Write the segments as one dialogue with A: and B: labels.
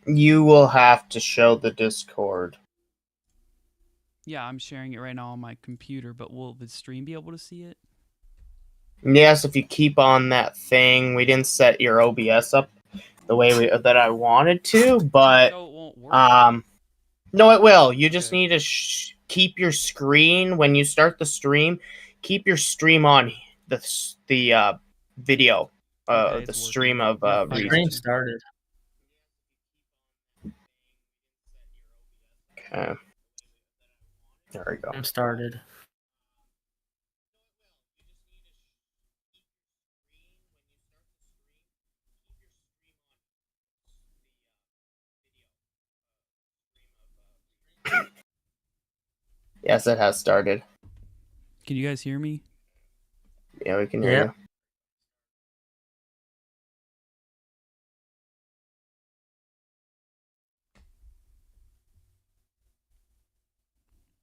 A: You will have to show the Discord.
B: Yeah, I'm sharing it right now on my computer, but will the stream be able to see it?
A: Yes, if you keep on that thing, we didn't set your OBS up the way that I wanted to, but
B: So it won't work?
A: um, no, it will. You just
B: Okay.
A: need to keep your screen when you start the stream. Keep your stream on the video,
B: Okay,
A: the
B: it's working.
A: stream of
B: Yep, I
C: My
B: got
C: stream
A: reasons.
B: you.
C: started.
A: Okay, there we go.
C: I'm started.
A: Yes, it has started.
B: Can you guys hear me?
A: Yeah, we can hear
C: Yeah.
A: you.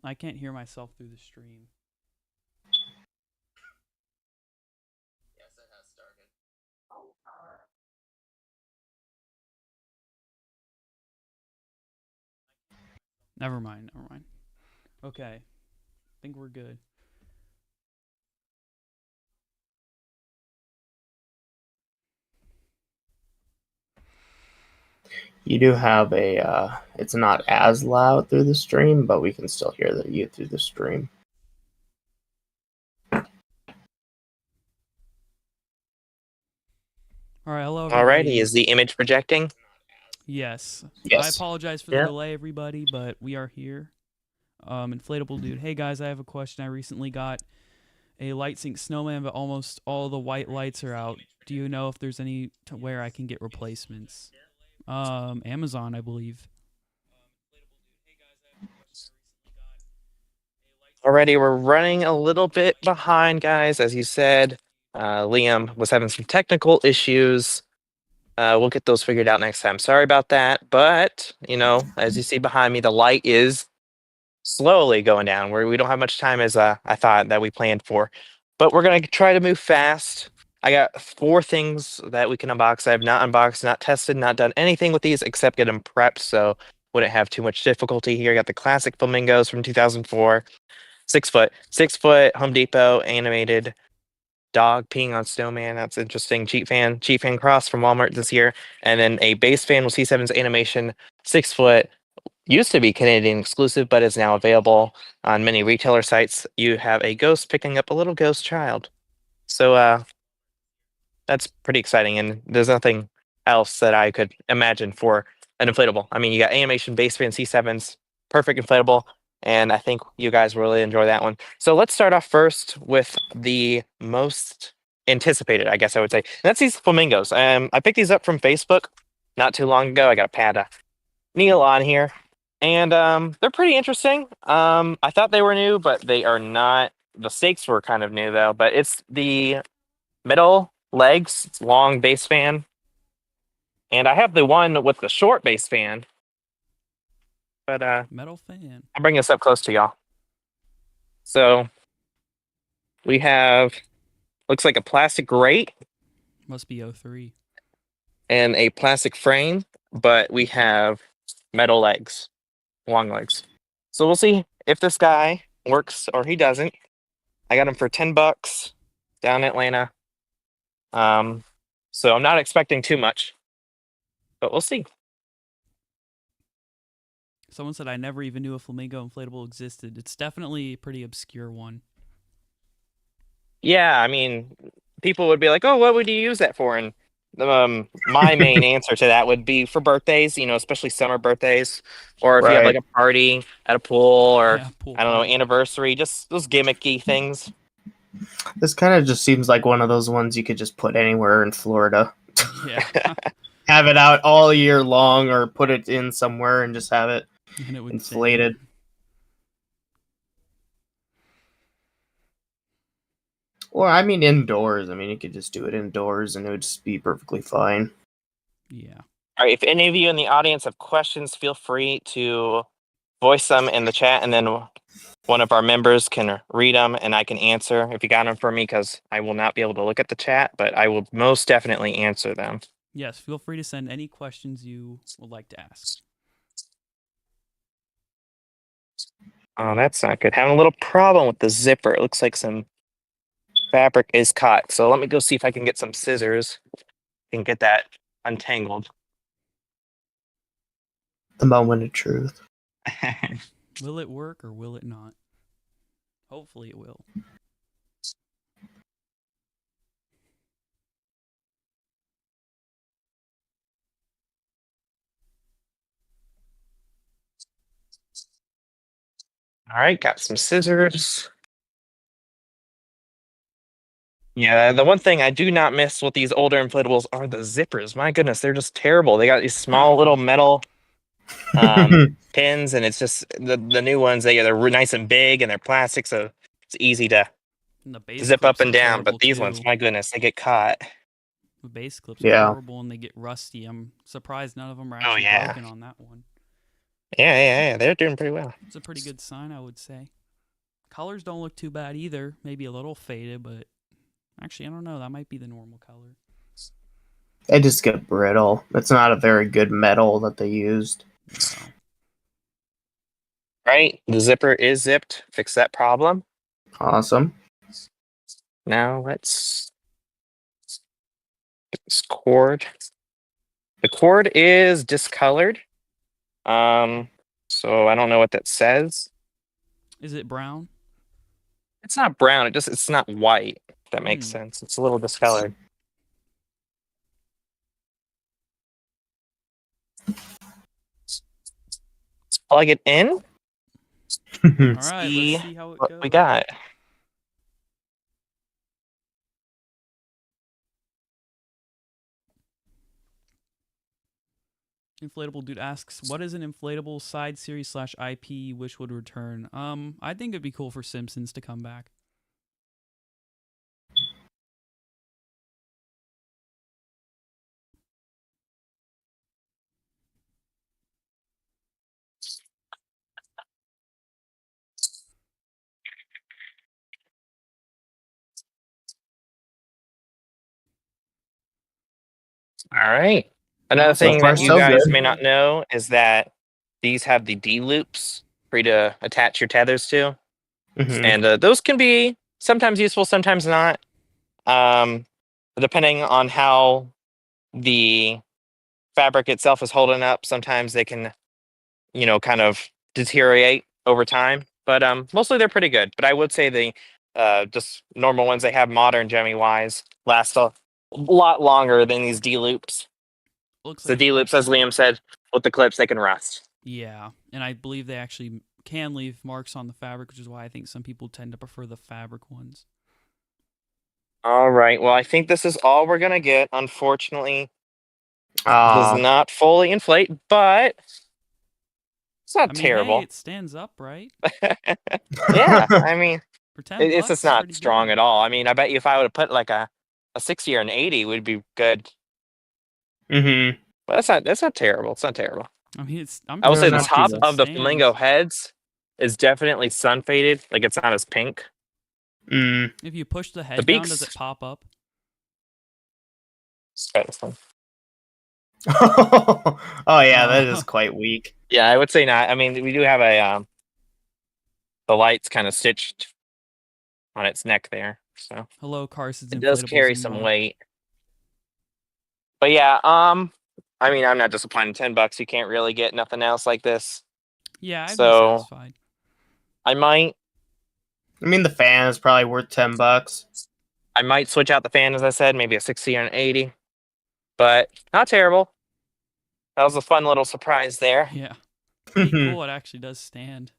B: I can't hear myself through the stream.
A: Yes, it has started.
B: Never mind, never mind. Okay. I think we're good.
A: You do have it's not as loud through the stream, but we can still hear you through the stream.
B: All right, hello
D: Alrighty,
B: everybody.
D: is the image projecting?
B: Yes. I
A: Yes.
B: apologize for the
C: Yeah.
B: delay, everybody, but we are here. Inflatable dude. Hey guys, I have a question. I recently got a light sync snowman, but almost all the white lights are out. Do you know if there's any to where I can get replacements? Amazon, I believe.
D: Alrighty, we're running a little bit behind, guys. As you said, Liam was having some technical issues. We'll get those figured out next time. Sorry about that, but as you see behind me, the light is slowly going down. We don't have much time as I thought that we planned for, but we're gonna try to move fast. I got 4 things that we can unbox. I have not unboxed, not tested, not done anything with these except get them prepped, so wouldn't have too much difficulty here. I got the classic flamingos from 2004, 6 foot, 6 foot Home Depot animated dog peeing on snowman. That's interesting. Cheat fan cross from Walmart this year, and then a base fan with C7's animation, 6 foot. Used to be Canadian exclusive, but is now available on many retailer sites. You have a ghost picking up a little ghost child. So that's pretty exciting, and there's nothing else that I could imagine for an inflatable. I mean, you got animation base fan C7s, perfect inflatable, and I think you guys will really enjoy that one. So let's start off first with the most anticipated, I guess I would say. And that's these flamingos. I picked these up from Facebook not too long ago. I got a panda Neil on here, and they're pretty interesting. I thought they were new, but they are not. The stakes were kind of new though, but it's the middle legs, it's long base fan, and I have the one with the short base fan. But
B: Metal fan.
D: I'll bring this up close to y'all. So we have looks like a plastic grate
B: Must be 03.
D: and a plastic frame, but we have metal legs, long legs. So we'll see if this guy works or he doesn't. I got him for $10 down in Atlanta. So I'm not expecting too much, but we'll see.
B: Someone said I never even knew a flamingo inflatable existed. It's definitely a pretty obscure one.
D: Yeah, I mean, people would be like, "Oh, what would you use that for?" And my main answer to that would be for birthdays, especially summer birthdays, or if you have like
A: Right.
D: a party at a pool, or
B: Yeah, pool
D: I don't know,
B: party.
D: anniversary, just those gimmicky things.
A: This kind of just seems like one of those ones you could just put anywhere in Florida.
B: Yeah.
A: Have it out all year long, or put it in somewhere and just have it
B: And it would
A: inflated.
B: sing.
A: Or I mean indoors. I mean you could just do it indoors and it would just be perfectly fine.
B: Yeah.
D: All right, if any of you in the audience have questions, feel free to voice them in the chat, and then one of our members can read them and I can answer if you got them for me, because I will not be able to look at the chat, but I will most definitely answer them.
B: Yes, feel free to send any questions you would like to ask.
D: Oh, that's not good. Having a little problem with the zipper. It looks like some fabric is caught. So let me go see if I can get some scissors and get that untangled.
A: The moment of truth.
B: Will it work or will it not? Hopefully it will.
D: All right, got some scissors. Yeah, the one thing I do not miss with these older inflatables are the zippers. My goodness, they're just terrible. They got these small little metal pins, and it's just the new ones. They're nice and big, and they're plastic, so it's easy to
B: And the base
D: zip up
B: clips
D: and
B: are
D: down.
B: terrible
D: But these ones,
B: too.
D: my goodness, they get caught.
B: The base clips
A: Yeah.
B: are horrible and they get rusty. I'm surprised none of them are
D: Oh,
B: actually
D: yeah.
B: broken on that one.
D: Yeah, they're doing pretty well.
B: It's a pretty good sign, I would say. Colors don't look too bad either. Maybe a little faded, but actually, I don't know. That might be the normal color.
A: They just get brittle. It's not a very good metal that they used.
B: No.
D: Right, the zipper is zipped. Fix that problem.
A: Awesome.
D: Now let's get this cord. The cord is discolored. So I don't know what that says.
B: Is it brown?
D: It's not brown. It's not white. If that makes sense. It's a little discolored. Let's plug it in.
B: All right,
D: See
B: let's see how it
D: what
B: goes.
D: we got.
B: Inflatable Dude asks, what is an inflatable side series / IP you wish would return? I think it'd be cool for Simpsons to come back.
D: All right. Another
B: Also,
D: thing
A: far,
D: that you
A: so
D: guys
A: good.
D: may not know is that these have the D loops for you to attach your tethers to, and those can be sometimes useful, sometimes not, depending on how the fabric itself is holding up. Sometimes they can, kind of deteriorate over time, but mostly they're pretty good. But I would say the just normal ones they have modern Gemmy wise last a lot longer than these D loops.
B: looks
D: The
B: like
D: D loops, as Liam said, with the clips, they can rust.
B: yeah, and I believe they actually can leave marks on the fabric, which is why I think some people tend to prefer the fabric ones.
D: All right. Well, I think this is all we're gonna get. Unfortunately, it does not fully inflate, but it's not terrible.
B: Hey, it stands up, right?
D: Yeah, I mean,
B: For 10
D: it's
B: bucks,
D: just not
B: pretty
D: strong
B: good.
D: at all. I mean, I bet you if I would have put like a 60 or an 80, would be good.
A: Mm-hmm.
D: But that's not terrible. It's not terrible.
B: I mean,
D: I will say the
A: not too
D: top
A: bad.
D: of the flamingo heads is definitely sun faded. Like it's not as pink.
A: Mm.
B: If you push the head
D: The
B: down,
D: beaks.
B: does it pop up?
D: Let's try this one.
A: Oh yeah, that is quite weak.
D: Yeah, I would say not. I mean, we do have a the lights kind of stitched on its neck there, so
B: Hello, Carson's
D: it does
B: Inflatables
D: carry
B: and
D: some
B: more.
D: weight. But yeah, I mean, I'm not disappointed. $10, you can't really get nothing else like this.
B: Yeah, I'd be
D: So
B: satisfied.
D: I might
A: the fan is probably worth $10.
D: switch out the fan, as I said, maybe a 60 or an 80, but not terrible. That was a fun little surprise there.
B: Yeah. Pretty cool. It actually does stand.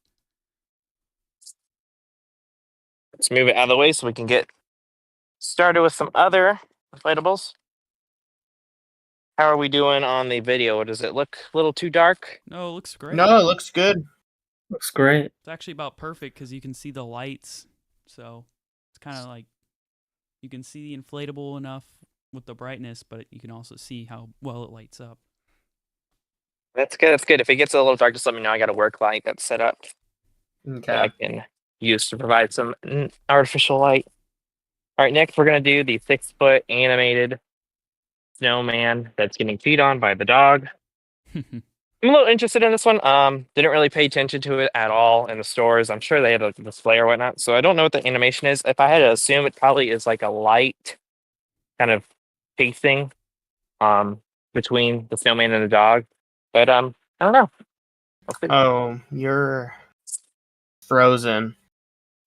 D: Let's move it out of the way so we can get started with some other inflatables. How are we doing on the video? Does it look a little too dark?
B: No, it looks great.
A: No, it looks good.
C: Looks great.
B: It's actually about perfect because you can see the lights. So it's kind of like you can see the inflatable enough with the brightness, but you can also see how well it lights up.
D: That's good. That's good. If it gets a little dark, just let me know. I got a work light that's set up that I
A: Okay.
D: can use to provide some artificial light. All right, next we're gonna do the 6-foot animated snowman that's getting peed on by the dog. I'm a little interested in this one. Didn't really pay attention to it at all in the stores. I'm sure they had a display or whatnot, so I don't know what the animation is. If I had to assume, it probably is like a light kind of pacing between the snowman and the dog. But I don't know.
A: Oh, you're frozen.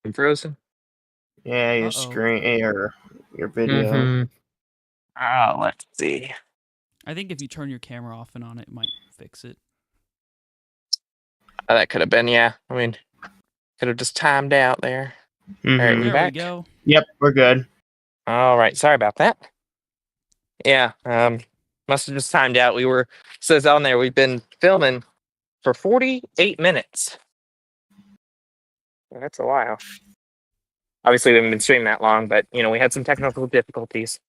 D: I'm frozen.
A: Yeah, your
B: Uh-oh.
A: screen or your video.
D: Mm-hmm. Let's see.
B: I think if you turn your camera off and on, it might fix it.
D: That could have been, yeah. I mean, could have just timed out there.
A: Mhm.
D: All right,
B: There we
D: back.
B: go.
A: Yep, we're good.
D: All right, sorry about that. Yeah, must have just timed out. Says on there, we've been filming for 48 minutes. That's a while. Obviously, we haven't been streaming that long, but we had some technical difficulties.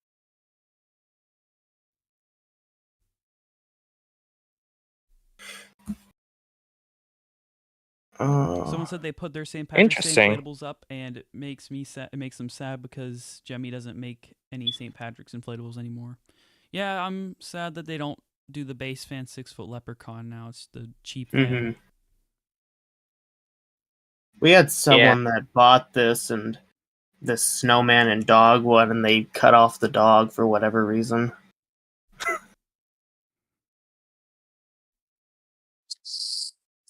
B: Someone said they put their St. Patrick's Day
D: Interesting.
B: inflatables up, and it makes me sad. It makes them sad because Gemmy doesn't make any St. Patrick's inflatables anymore. Yeah, I'm sad that they don't do the base fan 6-foot leprechaun now. It's the cheap fan.
A: Mhm. We had someone that bought this and the snowman and dog one, and they cut off the dog for whatever reason.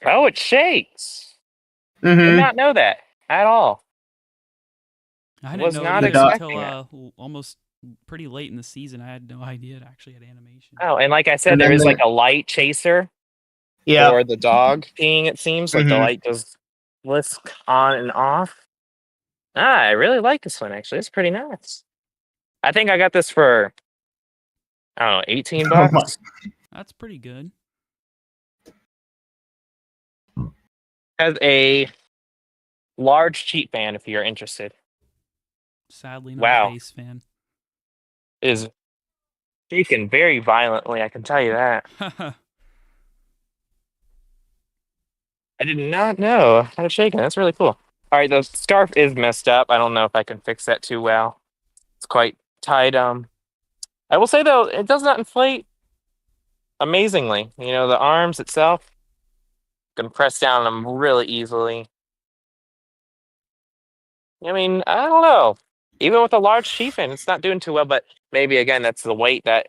D: Oh, it shakes. Did
A: Mhm.
D: not know that at all.
B: I didn't
D: Was
B: know
D: not
B: it either
D: expecting
B: until almost pretty late in the season. I had no idea it actually had animation.
D: Oh, and like I said,
A: And
D: there
A: then
D: is like a light chaser
A: Yeah.
D: for the dog peeing, it seems. Like the
A: Mhm.
D: light just whisk on and off. I really like this one, actually. It's pretty nice. I think I got this for, I don't know, 18
A: Oh my-
D: bucks.
B: That's pretty good.
D: Has a large cheap fan if you're interested.
B: Sadly, not
D: Wow.
B: a base fan.
D: Is shaking very violently, I can tell you that. I did not know how to shake it. That's really cool. All right, the scarf is messed up. I don't know if I can fix that too well. It's quite tight. I will say though, it does not inflate amazingly. The arms itself can press down on them really easily. I mean, I don't know. Even with a large sheet fan, it's not doing too well. But maybe again, that's the weight that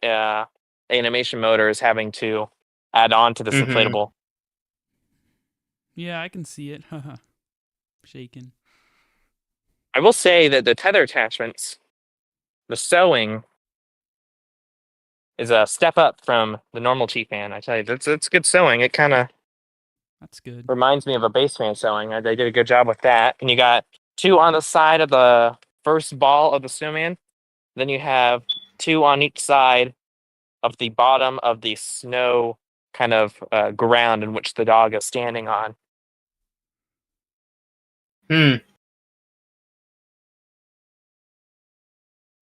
D: animation motor is having to add on to this
A: Mhm.
D: inflatable.
B: Yeah, I can see it. Shaking.
D: I will say that the tether attachments, the sewing, is a step up from the normal cheap fan. I tell you, that's good sewing. It kind of
B: That's good.
D: reminds me of a base fan sewing. They did a good job with that. And you got 2 on the side of the first ball of the snowman. Then you have 2 on each side of the bottom of the snow kind of ground in which the dog is standing on.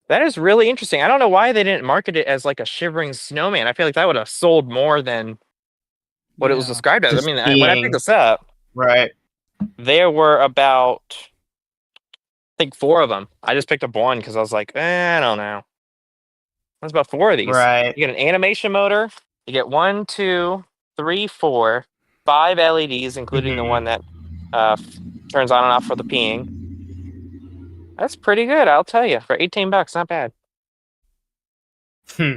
D: That is really interesting. I don't know why they didn't market it as like a shivering snowman. I feel like that would have sold more than what it was
B: Yeah.
D: described as. I
A: Just
D: mean, when I picked
A: seeing.
D: this up,
A: Right.
D: there were about, I think, 4 of them. I just picked up one because I was like, I don't know. There's about 4 of these.
A: Right.
D: You get an animation motor. You get 1, 2, 3, 4, 5 LEDs, including the
A: Mhm.
D: one that turns on and off for the peeing. That's pretty good, I'll tell you. For 18 bucks, not bad.
A: Hmm.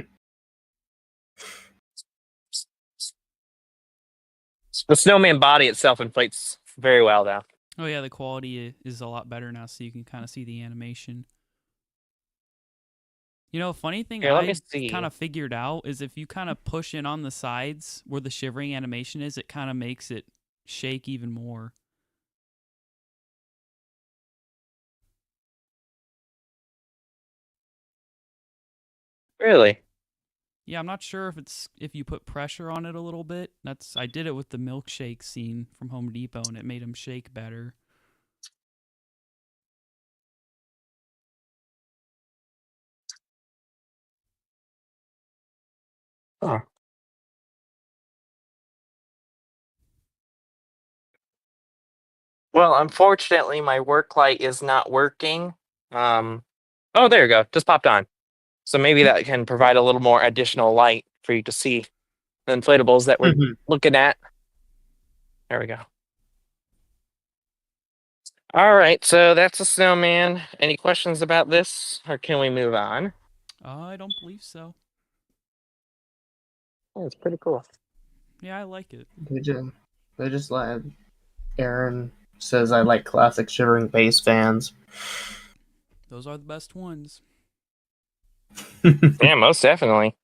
D: The snowman body itself inflates very well, though.
B: Oh yeah, the quality is a lot better now, so you can kind of see the animation. Funny thing
D: Here, let me
B: I
D: see.
B: kind of figured out is if you kind of push in on the sides where the shivering animation is, it kind of makes it shake even more.
D: Really?
B: Yeah, I'm not sure if you put pressure on it a little bit. I did it with the milkshake scene from Home Depot, and it made him shake better.
D: Huh. Well, unfortunately, my work light is not working. Oh, there you go. Just popped on. So maybe that can provide a little more additional light for you to see the inflatables that we're
A: Mhm.
D: looking at. There we go. All right, so that's a snowman. Any questions about this, or can we move on?
B: I don't believe so.
D: Oh, it's pretty cool.
B: Yeah, I like it.
A: They just like Aaron says I like classic shivering base fans.
B: Those are the best ones.
D: Yeah, most definitely.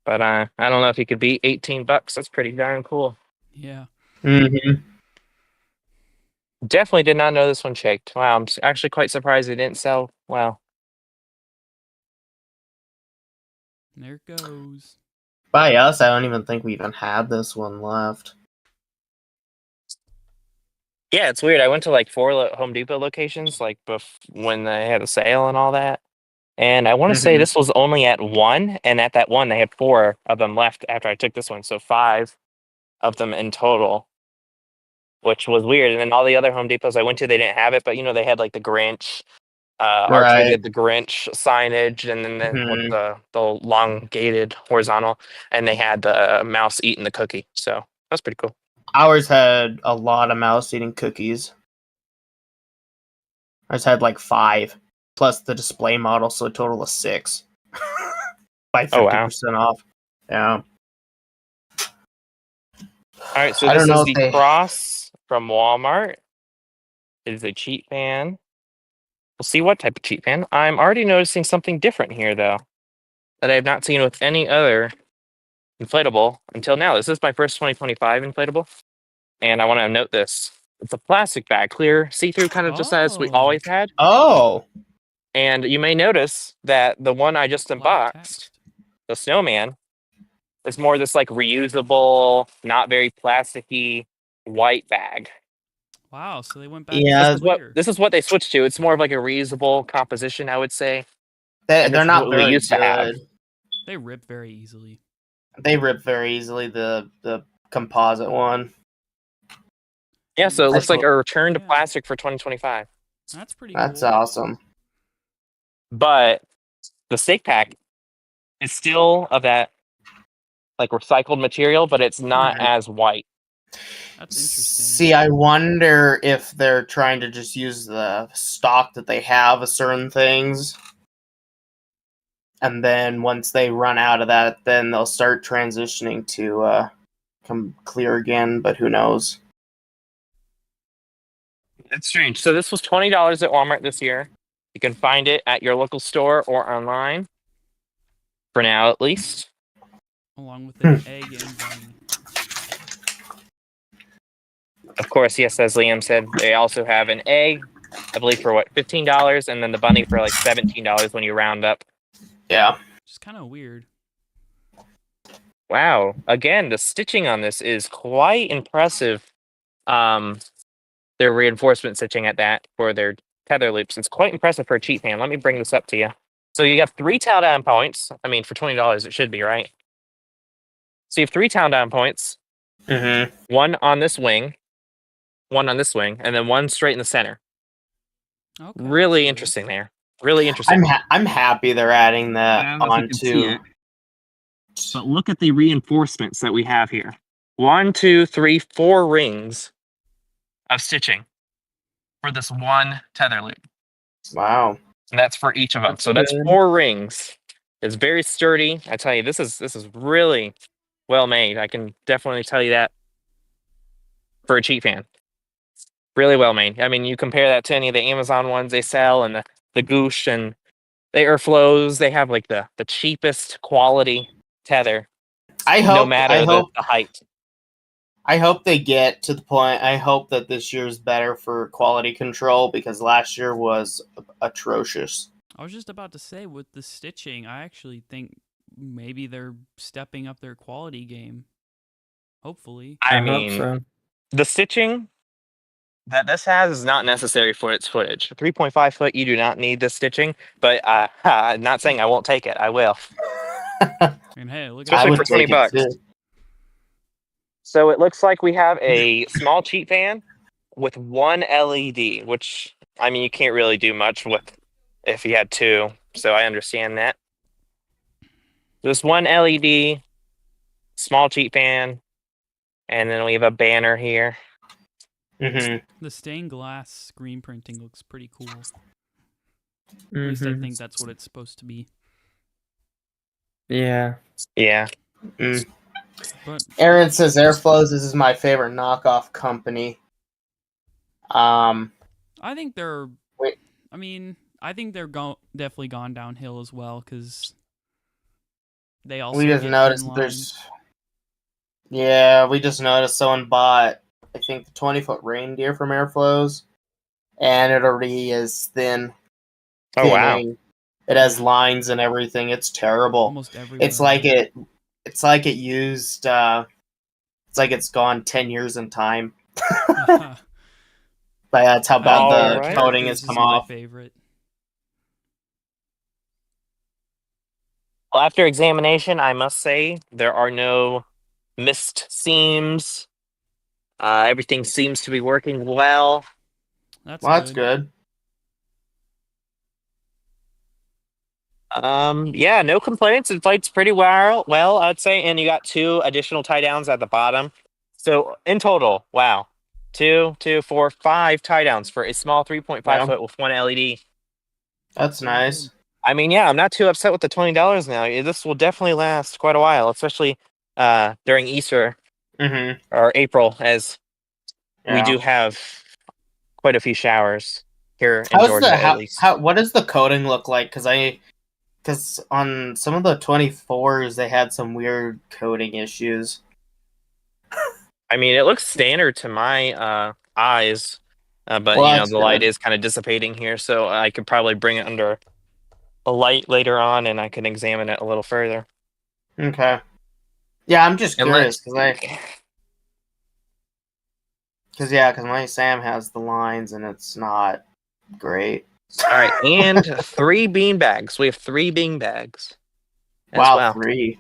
D: But I don't know if you could beat $18. That's pretty darn cool.
B: Yeah.
A: Mm-hmm.
D: Definitely did not know this one shaked. Wow, I'm actually quite surprised it didn't sell well.
B: There it goes.
A: By us, I don't even think we even had this one left.
D: Yeah, it's weird. I went to like 4 Home Depot locations, like when they had a sale and all that. And I want to say
A: Mhm.
D: this was only at 1, and at that 1, they had 4 of them left after I took this one. So 5 of them in total, which was weird. And then all the other Home Depots I went to, they didn't have it, but they had like the Grinch. Archery
A: Right.
D: did the Grinch signage, and then with
A: Mhm.
D: the elongated horizontal, and they had the mouse eating the cookie. So that's pretty cool.
A: Ours had a lot of mouse eating cookies. Ours had like 5, plus the display model, so a total of 6. By
D: Oh wow!
A: 50% off. Yeah.
D: All right, so
A: I
D: this
A: don't know
D: is
A: if
D: the
A: they.
D: Cross from Walmart. It is a cheat fan. We'll see what type of cheat fan. I'm already noticing something different here, though, that I have not seen with any other inflatable until now. This is my first 2025 inflatable, and I want to note this. It's a plastic bag, clear, see-through, kind of just as we
B: Oh,
D: always had.
A: Oh.
D: And you may notice that the one I just
B: a lot of
D: unboxed,
B: text.
D: the Snowman, is more this like reusable, not very plasticky white bag.
B: Wow, so they went back to
D: This
A: Yeah.
D: is what
B: clear.
D: this is what they switched to. It's more of like a reusable composition, I would say. And
A: They're
D: this is
A: not
D: what we
A: very
D: used to have.
A: good.
B: They rip very easily.
A: They rip very easily, the composite one.
D: Yeah, so it
A: I
D: looks like
A: sw-
D: a return to
B: Yeah,
D: plastic for 2025.
B: that's pretty
A: That's
B: cool.
A: awesome.
D: But the stick pack is still of that like recycled material, but it's not
A: Mhm.
D: as white.
B: That's interesting.
A: See, I wonder if they're trying to just use the stock that they have of certain things. And then once they run out of that, then they'll start transitioning to come clear again, but who knows?
D: It's strange. So this was $20 at Walmart this year. You can find it at your local store or online. For now, at least.
B: Along with an egg and bunny.
D: Of course, yes, as Liam said, they also have an egg, I believe for what, $15, and then the bunny for like $17 when you round up.
A: Yeah.
B: Which is kind of weird.
D: Wow. Again, the stitching on this is quite impressive. Their reinforcement stitching at that for their tether loops. It's quite impressive for a cheat fan. Let me bring this up to you. So you have 3 tail down points. I mean, for $20, it should be, right? So you have 3 tail down points,
A: Mm-hmm.
D: one on this wing, one on this wing, and then one straight in the center.
B: Okay.
D: Really
B: that's good.
D: interesting there. Really interesting.
A: I'm happy they're adding that
D: I don't know if you can see
A: onto.
D: it, but look at the reinforcements that we have here. 1, 2, 3, 4 rings of stitching for this one tether loop.
A: Wow.
D: And that's for each of them.
A: That's
D: So that's
A: good.
D: 4 rings. It's very sturdy. I tell you, this is really well made. I can definitely tell you that for a cheat fan. Really well made. I mean, you compare that to any of the Amazon ones they sell, and the Goosh and the Airflows, they have like the cheapest quality tether,
A: I
D: no
A: hope I
D: matter
A: hope
D: the height.
A: I hope they get to the point. I hope that this year's better for quality control because last year was atrocious.
B: I was just about to say with the stitching, I actually think maybe they're stepping up their quality game. Hopefully.
D: I
A: hope
D: mean,
A: so.
D: the stitching that this has is not necessary for its footage. 3.5 foot, you do not need this stitching, but I'm not saying I won't take it. I will,
B: And hey, look at
A: I
D: especially
B: that.
A: would
D: for 20
A: take it
D: bucks.
A: too.
D: So it looks like we have a small cheat fan with 1 LED, which I mean you can't really do much with if you had 2. So I understand that. Just one LED, small cheap fan, and then we have a banner here.
A: Mm-hmm.
B: The stained glass screen printing looks pretty cool. At least I think that's what it's supposed to be.
C: Yeah.
D: Yeah.
A: Mm.
B: But
A: Aaron says Airflows is my favorite knockoff company.
B: I think they're.
A: Wait.
B: I mean, I think they're definitely gone downhill as well because they also
A: we just
B: get
A: noticed
B: thin
A: that
B: lines.
A: there's. Yeah, we just noticed someone bought, I think, the 20-foot reindeer from Airflows, and it already is thin.
D: Oh wow.
A: Thinning. It has lines and everything. It's terrible.
B: Almost everywhere.
A: It's like it. It's like it used. It's like it's gone 10 years in time. But that's how bad the
D: Alright.
A: coating has come off.
B: My favorite.
D: Well, after examination, I must say there are no missed seams. Everything seems to be working well.
A: That's good.
D: Yeah, no complaints. It fights pretty well, I'd say. And you got 2 additional tie downs at the bottom. So in total, wow. 2, 2, 4, 5 tie downs for a small 3.5 foot with 1 LED.
A: That's nice.
D: I mean, yeah, I'm not too upset with the $20 now. This will definitely last quite a while, especially during Easter or April, as we do have quite a few showers here in Georgia, at least.
A: What does the coating look like? Because on some of the 24s, they had some weird coating issues.
D: I mean, it looks standard to my eyes, but the light is kind of dissipating here, so I could probably bring it under a light later on, and I can examine it a little further.
A: Okay. Yeah, I'm just curious because my Sam has the lines and it's not great.
D: All right, and 3 bean bags. We have 3 bean bags.
A: Wow, 3.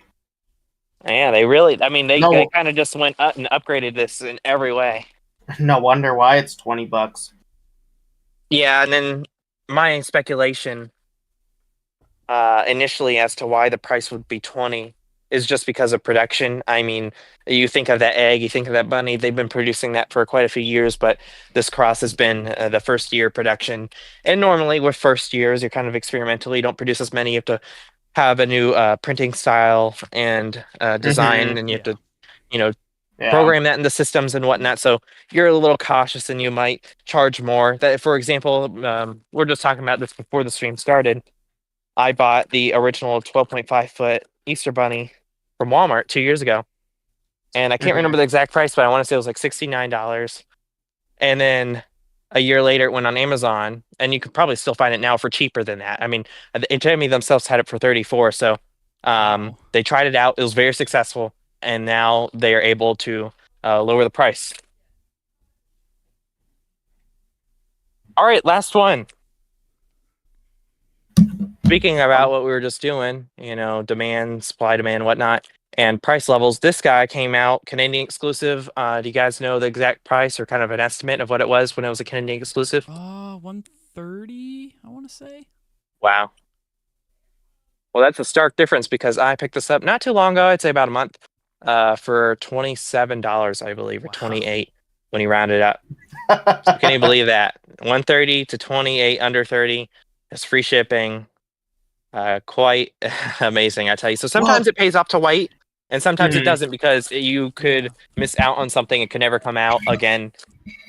D: Yeah, they really. I mean, they kind of just went up and upgraded this in every way.
A: No wonder why it's $20.
D: Yeah, and then my speculation initially as to why the price would be 20 is just because of production. I mean, you think of that egg, you think of that bunny, they've been producing that for quite a few years, but this cross has been the first year production. And normally with first years, you're kind of experimental. You don't produce as many. You have to have a new printing style and design, and you have to, program that in the systems and whatnot. So you're a little cautious and you might charge more. That, for example, we're just talking about this before the stream started. I bought the original 12.5 foot Easter Bunny from Walmart 2 years ago. And I can't remember the exact price, but I want to say it was like $69. And then a year later, it went on Amazon, and you could probably still find it now for cheaper than that. I mean, Gemmy themselves had it for $34. So they tried it out. It was very successful. And now they are able to lower the price. All right, last one. Speaking about what we were just doing, demand, supply, demand, whatnot, and price levels, this guy came out, Canadian exclusive. Do you guys know the exact price or kind of an estimate of what it was when it was a Canadian exclusive?
B: $130, I want to say.
D: Wow. Well, that's a stark difference because I picked this up not too long ago, I'd say about a month, for $27, I believe, or $28 when you round it up. So can you believe that? $130 to $28, under $30. It's free shipping. Quite amazing, I tell you. So sometimes it pays off to wait, and sometimes it doesn't, because you could miss out on something. It could never come out again,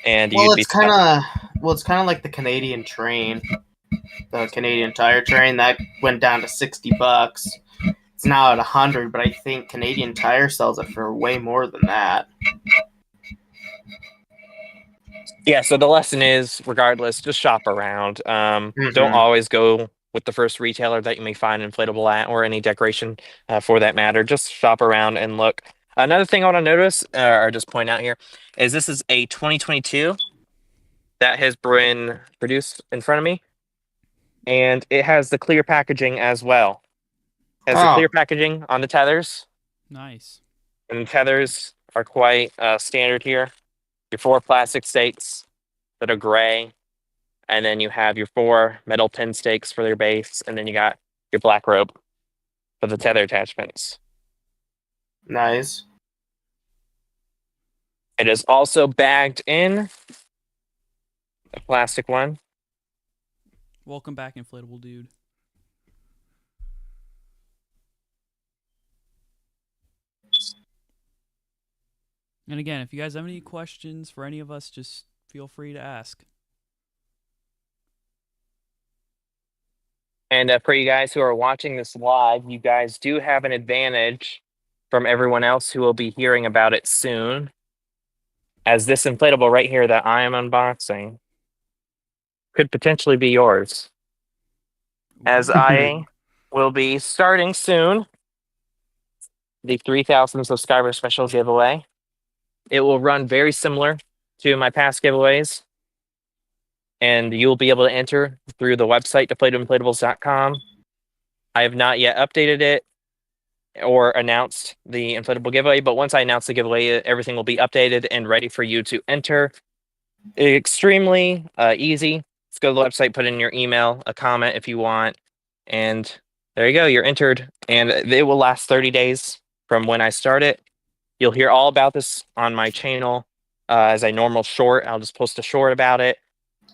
D: and you'd be
A: it's kind of like the Canadian train, the Canadian Tire train that went down to $60. It's now at 100, but I think Canadian Tire sells it for way more than that.
D: Yeah. So the lesson is, regardless, just shop around. Don't always go with the first retailer that you may find inflatable at, or any decoration for that matter. Just shop around and look. Another thing I want to notice, or just point out here, is this is a 2022 that has been produced in front of me, and it has the clear packaging as well. It has the clear packaging on the tethers.
B: Nice.
D: And the tethers are quite standard here. Your 4 plastic stakes that are gray. And then you have your 4 metal pin stakes for their base, and then you got your black rope for the tether attachments.
A: Nice.
D: It is also bagged in a plastic one.
B: Welcome back, Inflatable Dude. And again, if you guys have any questions for any of us, just feel free to ask.
D: And for you guys who are watching this live, you guys do have an advantage from everyone else who will be hearing about it soon. As this inflatable right here that I am unboxing could potentially be yours. As I will be starting soon the 3,000 subscriber special giveaway. It will run very similar to my past giveaways. And you'll be able to enter through the website, deflatedinflatables.com. I have not yet updated it or announced the inflatable giveaway, but once I announce the giveaway, everything will be updated and ready for you to enter. Extremely easy. Just go to the website, put in your email, a comment if you want, and there you go. You're entered, and it will last 30 days from when I start it. You'll hear all about this on my channel as a normal short. I'll just post a short about it,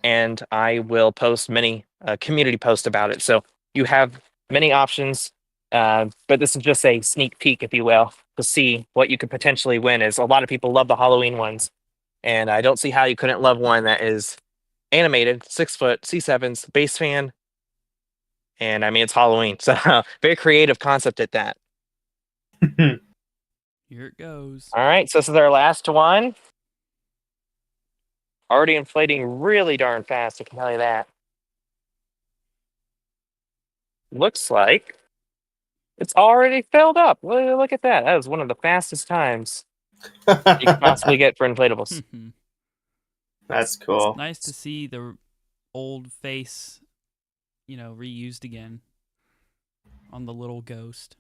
D: and I will post many community posts about it. So you have many options, but this is just a sneak peek, if you will, to see what you could potentially win. Is a lot of people love the Halloween ones, and I don't see how you couldn't love one that is animated, 6 foot, C7s, base fan, and I mean it's Halloween, so very creative concept at that.
B: Here it goes.
D: All right, so this is our last one. Already inflating really darn fast, I can tell you that. Looks like it's already filled up. Look at that. That was one of the fastest times you could possibly get for inflatables.
A: That's cool.
B: Nice to see the old face, reused again on the little ghost.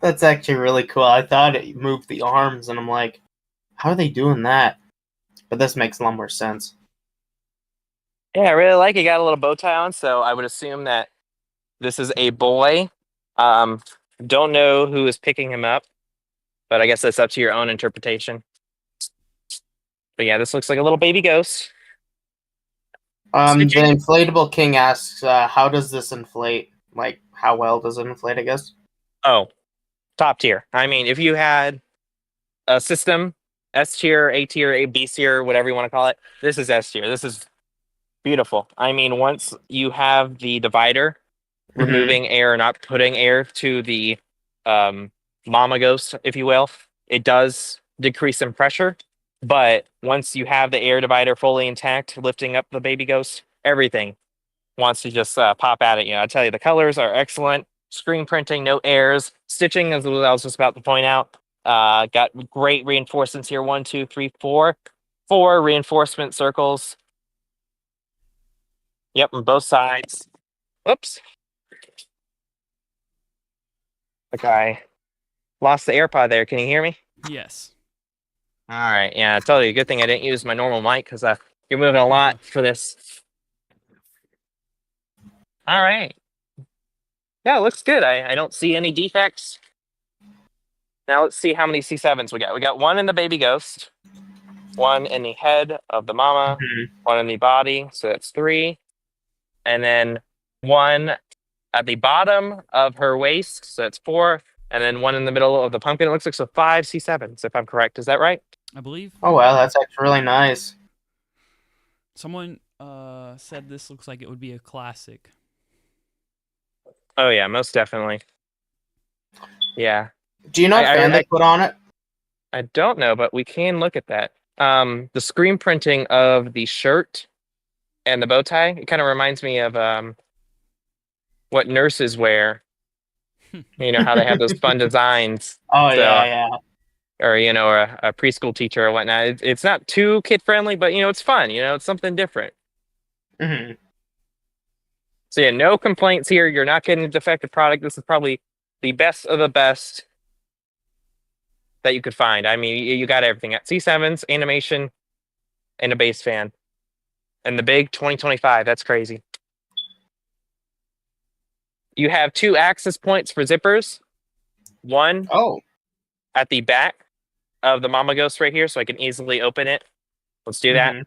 A: That's actually really cool. I thought it moved the arms, and I'm like, how are they doing that? But this makes a lot more sense.
D: Yeah, I really like it. Got a little bow tie on, so I would assume that this is a boy. Don't know who is picking him up, but I guess that's up to your own interpretation. But yeah, this looks like a little baby ghost.
A: The Inflatable King asks, how does this inflate? Like, how well does it inflate, I guess?
D: Oh, top tier. I mean, if you had a system, S tier, A tier, A, B tier, whatever you want to call it, this is S tier. This is beautiful. I mean, once you have the divider, removing air, not putting air to the mama ghost, if you will, it does decrease in pressure. But once you have the air divider fully intact, lifting up the baby ghost, everything wants to just pop at it. I tell you, the colors are excellent. Screen printing, no airs. Stitching, as I was just about to point out, got great reinforcements here. 1, 2, 3, 4. 4 reinforcement circles. Yep, on both sides. Whoops. Okay. Lost the AirPod there. Can you hear me?
B: Yes.
D: All right. Yeah, I told you, good thing I didn't use my normal mic because you're moving a lot for this. All right. Yeah, it looks good. I don't see any defects. Now let's see how many C7s we got. We got 1 in the baby ghost, 1 in the head of the mama, 1 in the body, so that's 3. And then 1 at the bottom of her waist, so that's 4. And then 1 in the middle of the pumpkin. It looks like 5 C7s, if I'm correct. Is that right?
B: I believe.
A: Oh, wow, that's actually really nice.
B: Someone said this looks like it would be a classic.
D: Oh, yeah, most definitely. Yeah.
A: Do you know what fan they put on it?
D: I don't know, but we can look at that. The screen printing of the shirt and the bow tie, it kind of reminds me of what nurses wear. How they have those fun designs.
A: Oh, so, yeah.
D: Or, or a preschool teacher or whatnot. It's not too kid-friendly, but, it's fun. It's something different.
A: Mm-hmm.
D: So, yeah, no complaints here. You're not getting a defective product. This is probably the best of the best that you could find. I mean, you got everything at C7s, animation, and a base fan. And the big 2025, that's crazy. You have 2 access points for zippers. One
A: Oh.
D: at the back of the Mama Ghost right here, so I can easily open it. Let's do that.
A: Mhm.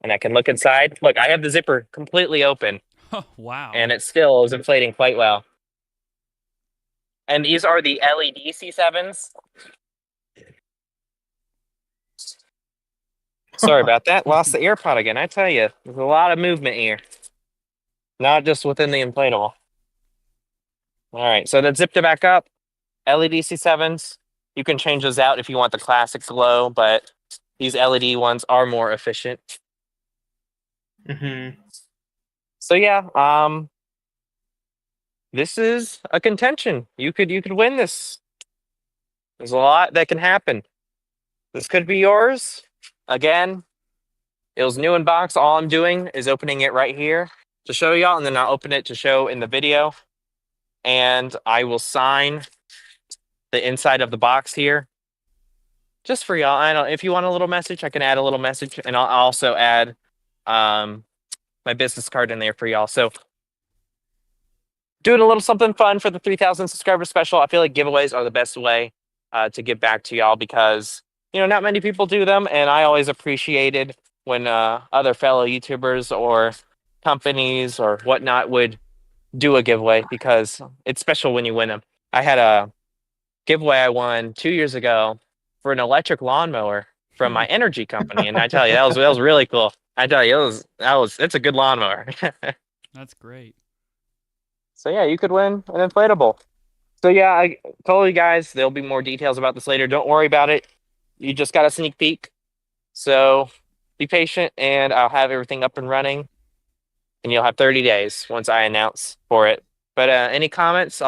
D: And I can look inside. Look, I have the zipper completely open,
B: Oh, wow.
D: and it still is inflating quite well. And these are the LED C7s. Sorry about that. Lost the AirPod again. I tell you, there's a lot of movement here. Not just within the inflatable. All right, so that zipped it back up. LED C7s. You can change those out if you want the classic glow, but these LED ones are more efficient.
A: Mhm.
D: So yeah, this is a contention. You could win this. There's a lot that can happen. This could be yours. Again, it was new in box. All I'm doing is opening it right here to show y'all, and then I'll open it to show in the video. And I will sign the inside of the box here just for y'all. I don't. If you want a little message, I can add a little message, and I'll also add my business card in there for y'all. So doing a little something fun for the 3,000 subscriber special. I feel like giveaways are the best way to give back to y'all because not many people do them, and I always appreciated when other fellow YouTubers or companies or whatnot would do a giveaway because it's special when you win them. I had a giveaway I won 2 years ago for an electric lawnmower from my energy company, and I tell you that was really cool. I tell you it's a good lawnmower.
B: That's great.
D: So yeah, you could win an inflatable. So yeah, I told you guys there'll be more details about this later. Don't worry about it. You just got a sneak peek. So be patient, and I'll have everything up and running, and you'll have 30 days once I announce for it. But any comments,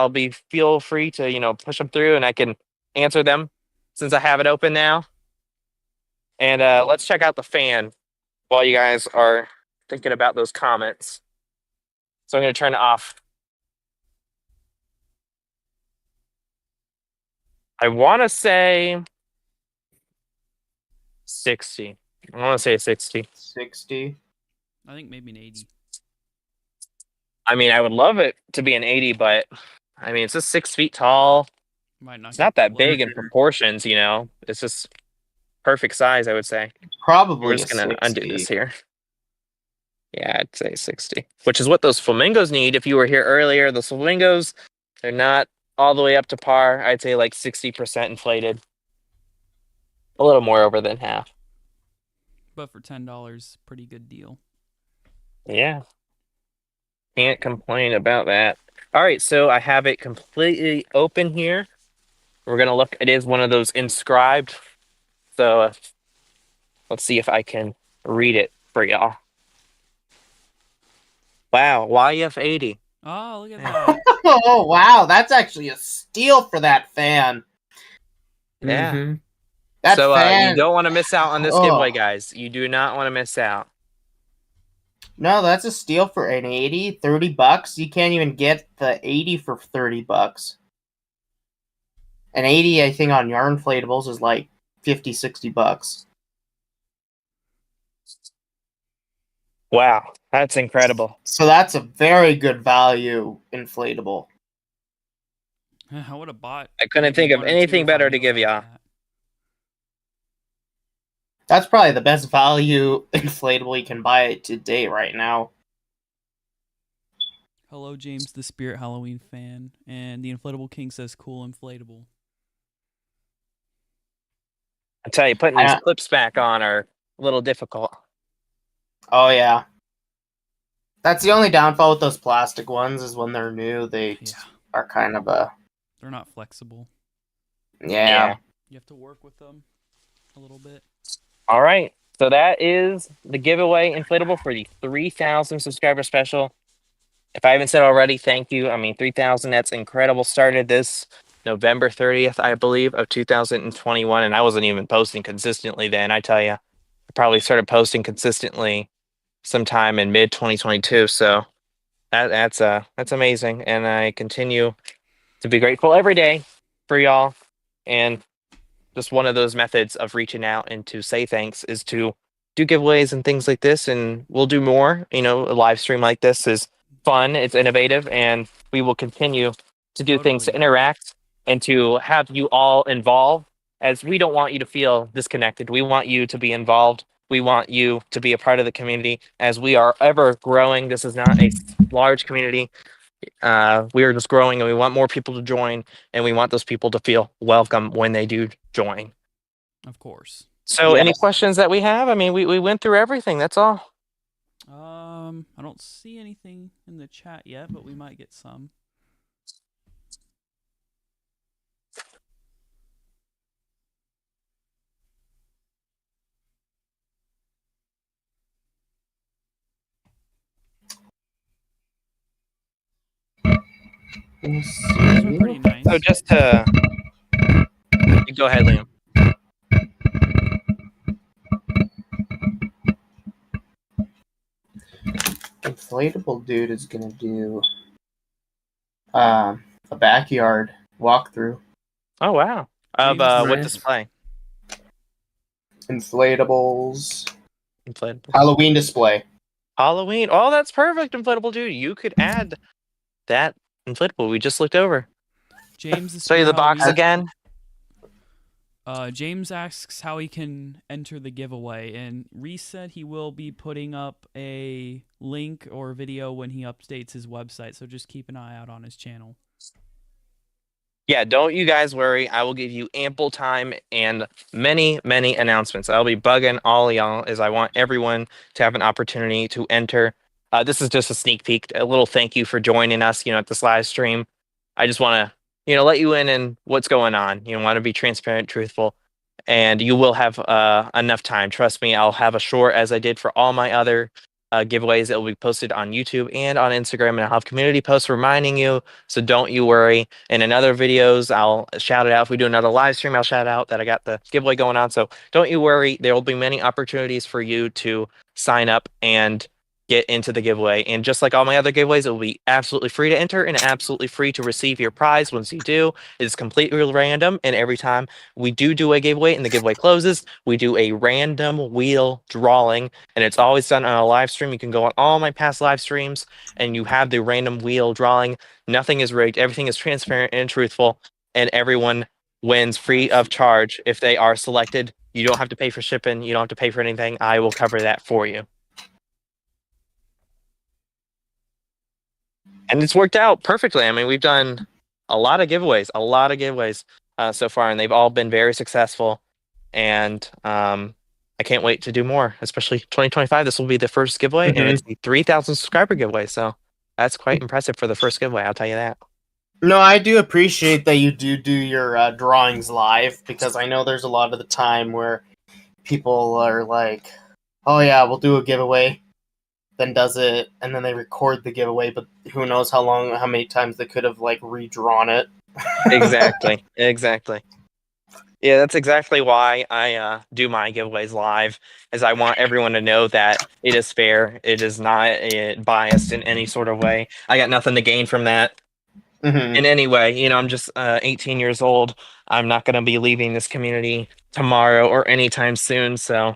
D: feel free to push them through, and I can answer them since I have it open now. And let's check out the fan while you guys are thinking about those comments. So I'm going to turn it off. I want to say 60. I want to say 60.
A: 60.
B: I think maybe an 80.
D: I mean, I would love it to be an 80, but I mean, it's just 6 feet tall.
B: Might not
D: It's
B: get
D: not
B: the
D: that
B: look.
D: big in proportions, It's just perfect size, I would say. We're
A: Probably
D: just
A: a
D: going to undo
A: 60.
D: this here. Yeah, I'd say 60, which is what those flamingos need. If you were here earlier, the flamingos, they're not all the way up to par. I'd say like 60% inflated. A little more over than half.
B: But for $10, pretty good deal.
D: Yeah. Can't complain about that. All right, so I have it completely open here. We're going to look. It is one of those inscribed. So let's see if I can read it for y'all. Wow, YF80.
B: Oh, look at that.
A: Oh, wow. That's actually a steal for that fan.
D: Yeah.
A: Mhm. That
D: So
A: fan.
D: you don't want to miss out on this
A: Oh.
D: giveaway, guys. You do not want to miss out.
A: No, that's a steal for an 80. $30. You can't even get the 80 for $30. An 80, I think, on yarn inflatables is like $50-$60.
D: Wow, that's incredible.
A: So that's a very good value inflatable.
B: I would have bought.
D: I couldn't
B: maybe
D: think of
B: one or two
D: anything
B: if I
D: better to
B: knew
D: give
B: about
D: y'all.
B: that.
A: That's probably the best value inflatable you can buy today right now.
B: Hello, James, the Spirit Halloween fan, and the Inflatable King says cool inflatable.
D: I tell you, putting these clips back on are a little difficult.
A: Oh, yeah. That's the only downfall with those plastic ones is when they're new, they are kind of a...
B: They're not flexible.
A: Yeah.
B: You have to work with them a little bit.
D: All right. So that is the giveaway inflatable for the 3,000 subscriber special. If I haven't said already, thank you. I mean, 3,000, that's incredible. Started this November 30th, I believe, of 2021, and I wasn't even posting consistently then. I tell you, I probably started posting consistently sometime in mid 2022. So that's amazing, and I continue to be grateful every day for y'all. And just one of those methods of reaching out and to say thanks is to do giveaways and things like this, and we'll do more. A live stream like this is fun, it's innovative, and we will continue to do things to
B: Totally.
D: interact and to have you all involved, as we don't want you to feel disconnected. We want you to be involved. We want you to be a part of the community as we are ever growing. This is not a large community. We are just growing, and we want more people to join, and we want those people to feel welcome when they do join.
B: Of course.
D: So, any
A: Yes.
D: questions that we have? I mean, we went through everything. That's all.
B: I don't see anything in the chat yet, but we might get some. Those are pretty nice.
D: So, just to go ahead, Liam.
A: Inflatable dude is gonna do a backyard walkthrough.
D: Oh wow! Of
B: James,
D: what
A: nice.
D: display?
A: Inflatables.
D: Inflatable.
A: Halloween display.
D: Halloween. Oh, that's perfect, inflatable dude. You could add that inflatable we just looked over.
B: James is
D: Show you the box
B: Halloween.
D: again.
B: James asks how he can enter the giveaway, and Reese said he will be putting up a link or video when he updates his website, so just keep an eye out on his channel.
D: Yeah, don't you guys worry. I will give you ample time and many, many announcements. I'll be bugging all y'all as I want everyone to have an opportunity to enter. This is just a sneak peek, a little thank you for joining us, at this live stream. I just want to, let you in and what's going on. Want to be transparent, truthful, and you will have enough time. Trust me, I'll have a short as I did for all my other giveaways. It will be posted on YouTube and on Instagram, and I'll have community posts reminding you. So don't you worry. And in other videos, I'll shout it out. If we do another live stream, I'll shout out that I got the giveaway going on. So don't you worry. There will be many opportunities for you to sign up and get into the giveaway. And just like all my other giveaways, it will be absolutely free to enter and absolutely free to receive your prize once you do. It's completely random. And every time we do a giveaway and the giveaway closes, we do a random wheel drawing. And it's always done on a live stream. You can go on all my past live streams and you have the random wheel drawing. Nothing is rigged. Everything is transparent and truthful. And everyone wins free of charge if they are selected. You don't have to pay for shipping. You don't have to pay for anything. I will cover that for you. And it's worked out perfectly. I mean, we've done a lot of giveaways so far, and they've all been very successful. And I can't wait to do more, especially 2025. This will be the first giveaway, and it's the 3,000 subscriber giveaway. So that's quite impressive for the first giveaway. I'll tell you that.
A: No, I do appreciate that you do your drawings live, because I know there's a lot of the time where people are like, "Oh yeah, we'll do a giveaway," then does it, and then they record the giveaway, but who knows how many times they could have redrawn it.
D: Exactly. Yeah, that's exactly why I do my giveaways live, is I want everyone to know that it is fair. It is not biased in any sort of way. I got nothing to gain from that in any way. I'm just 18 years old. I'm not going to be leaving this community tomorrow or anytime soon, so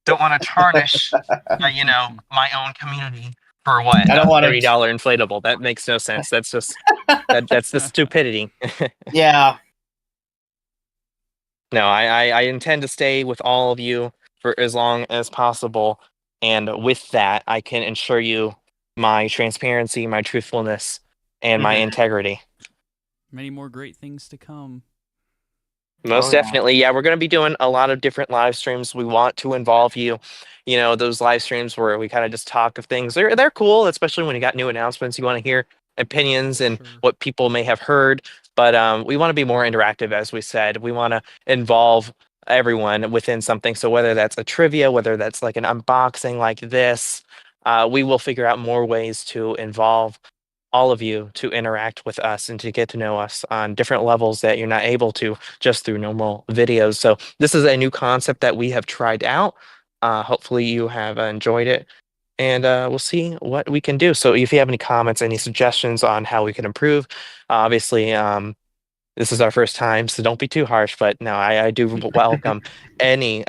D: don't want to tarnish, my own community for what?
A: I don't want
D: $30 inflatable. That makes no sense. That's just that's the stupidity.
A: Yeah.
D: No, I intend to stay with all of you for as long as possible, and with that, I can ensure you my transparency, my truthfulness, and my integrity.
B: Many more great things to come.
D: Most definitely. Yeah, we're going to be doing a lot of different live streams. We want to involve you. Those live streams where we kind of just talk of things. They're cool, especially when you got new announcements. You want to hear opinions and what people may have heard. But we want to be more interactive, as we said. We want to involve everyone within something. So whether that's a trivia, whether that's like an unboxing like this, we will figure out more ways to involve all of you to interact with us and to get to know us on different levels that you're not able to just through normal videos. So this is a new concept that we have tried out. Hopefully you have enjoyed it, and we'll see what we can do. So if you have any comments, any suggestions on how we can improve, obviously this is our first time, so don't be too harsh. But no, I do welcome any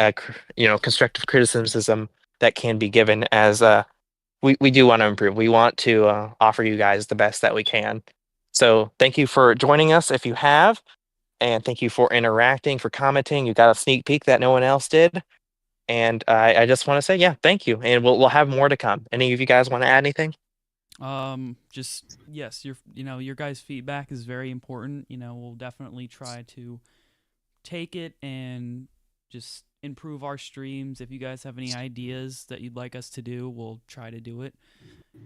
D: constructive criticism that can be given, as we do want to improve. We want to offer you guys the best that we can. So thank you for joining us if you have, and thank you for interacting, for commenting. You got a sneak peek that no one else did. And I just want to say, yeah, thank you. And we'll have more to come. Any of you guys want to add anything?
B: Just yes, your guys' feedback is very important. We'll definitely try to take it and just improve our streams. If you guys have any ideas that you'd like us to do, we'll try to do it.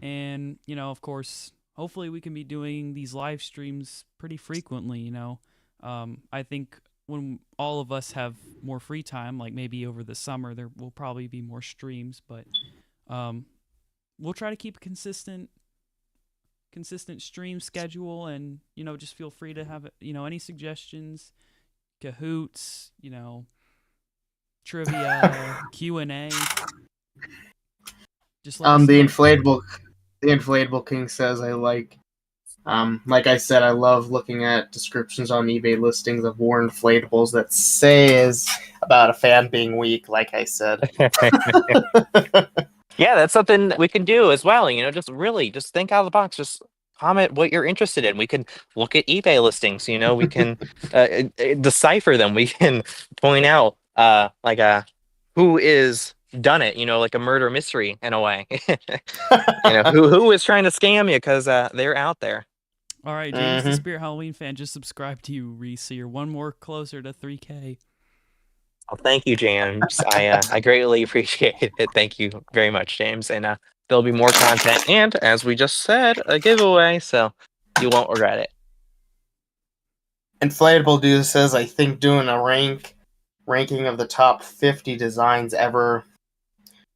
B: And, of course, hopefully we can be doing these live streams pretty frequently. I think when all of us have more free time, like maybe over the summer, there will probably be more streams, but we'll try to keep a consistent stream schedule. And just feel free to have any suggestions, Kahoots, trivia, Q&A. Just let us know.
A: The inflatable king says like I said, I love looking at descriptions on eBay listings of war inflatables that says about a fan being weak, like I said.
D: Yeah, that's something we can do as well. Just think out of the box. Just comment what you're interested in. We can look at eBay listings. We can decipher them. We can point out who is done it. Like a murder mystery in a way. Who is trying to scam you because they're out there.
B: All right, James, the Spirit Halloween fan just subscribed to you, Reese. So you're one more closer to 3K.
D: Well, thank you, James. I greatly appreciate it. Thank you very much, James. And there'll be more content, and as we just said, a giveaway, so you won't regret it.
A: Inflatable Dude says, I think doing a ranking of the top 50 designs ever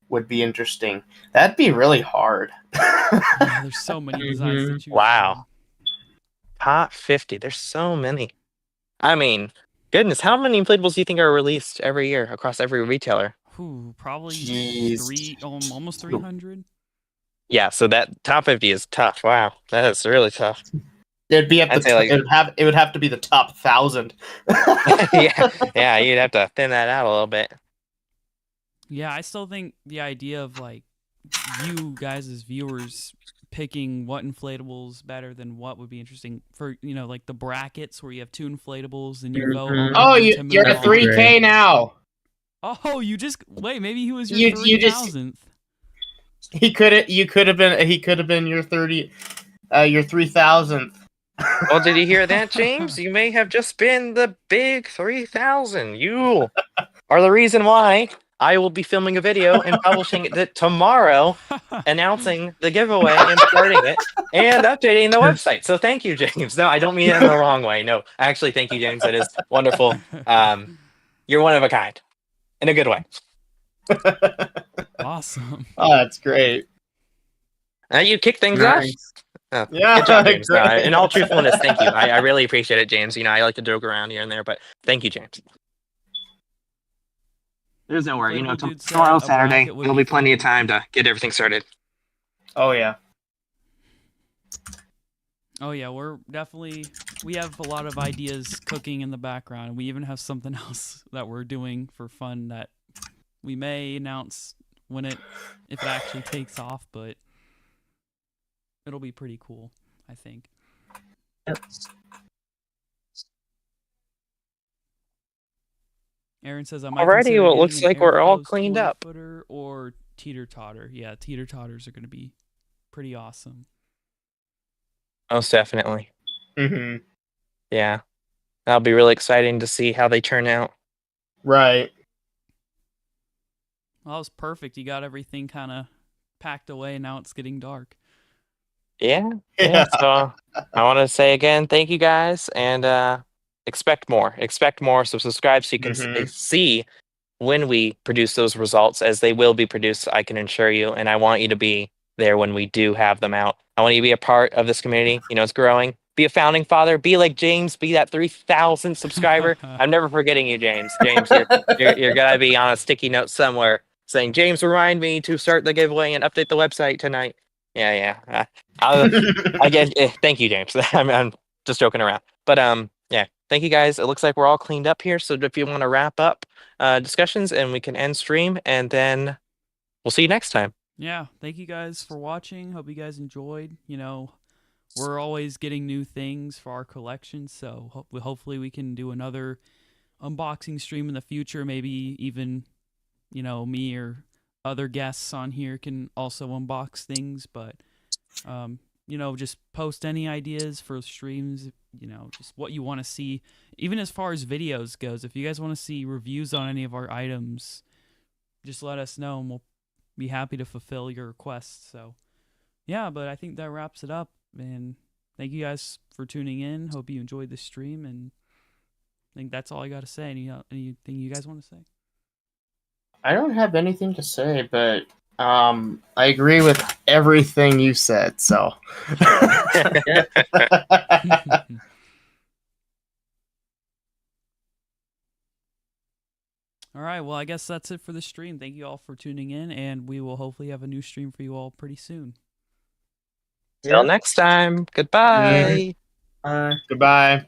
A: would be interesting. That'd be really hard.
B: Yeah, there's so many designs to choose
D: Wow.
B: from.
D: Top 50. There's so many. I mean, goodness, how many inflatables do you think are released every year across every retailer?
B: Probably almost 300.
D: Yeah, so that top 50 is tough. Wow, that is really tough.
A: It'd be it would have to be the top 1,000.
D: yeah, you'd have to thin that out a little bit.
B: Yeah, I still think the idea of you guys as viewers picking what inflatables better than what would be interesting for like the brackets where you have 2 inflatables and you vote.
A: You're at 3K now.
B: Oh, you just wait. Maybe he was your 3,000th.
A: He could have been your 3,000th.
D: Well, did you hear that, James? You may have just been the big 3,000. You are the reason why I will be filming a video and publishing it tomorrow, announcing the giveaway and starting it and updating the website. So thank you, James. No, I don't mean it in the wrong way. No, actually, thank you, James. That is wonderful. You're one of a kind, in a good way.
B: Awesome.
A: Oh, that's great.
D: You kick things off. Oh,
A: yeah,
D: good job, James. In all truthfulness, thank you. I really appreciate it, James. I like to joke around here and there, but thank you, James. There's no worry. Tomorrow, Saturday, there'll be plenty of time to get everything started.
A: Oh, yeah.
B: Oh, yeah. We have a lot of ideas cooking in the background. We even have something else that we're doing for fun that we may announce if it actually takes off, but it'll be pretty cool, I think.
D: Yep.
B: Aaron says, I might
D: already, well, it looks like we're all cleaned up.
B: Or teeter-totter. Yeah, teeter-totters are going to be pretty awesome.
D: Most definitely.
A: Mm-hmm.
D: Yeah. That'll be really exciting to see how they turn out.
A: Right.
B: Well, that was perfect. You got everything kind of packed away. Now it's getting dark.
D: Yeah. So I want to say again, thank you guys, and expect more. So subscribe so you can see when we produce those results, as they will be produced, I can assure you. And I want you to be there when we do have them out. I want you to be a part of this community. It's growing. Be a founding father. Be like James. Be that 3,000 subscriber. I'm never forgetting you, James. James, you're gonna be on a sticky note somewhere saying, James, remind me to start the giveaway and update the website tonight. Yeah. Thank you, James. I'm just joking around. But yeah, thank you guys. It looks like we're all cleaned up here. So if you want to wrap up discussions, and we can end stream, and then we'll see you next time.
B: Yeah, thank you guys for watching. Hope you guys enjoyed. We're always getting new things for our collection, so hopefully we can do another unboxing stream in the future. Maybe even, me or other guests on here can also unbox things. But, just post any ideas for streams, just what you want to see. Even as far as videos goes, if you guys want to see reviews on any of our items, just let us know and we'll be happy to fulfill your requests. So, yeah, but I think that wraps it up. And thank you guys for tuning in. Hope you enjoyed this stream. And I think that's all I got to say. Anything you guys want to say?
A: I don't have anything to say, but I agree with everything you said. So.
B: All right. Well, I guess that's it for the stream. Thank you all for tuning in, and we will hopefully have a new stream for you all pretty soon.
D: Till next time. Goodbye.
A: Goodbye.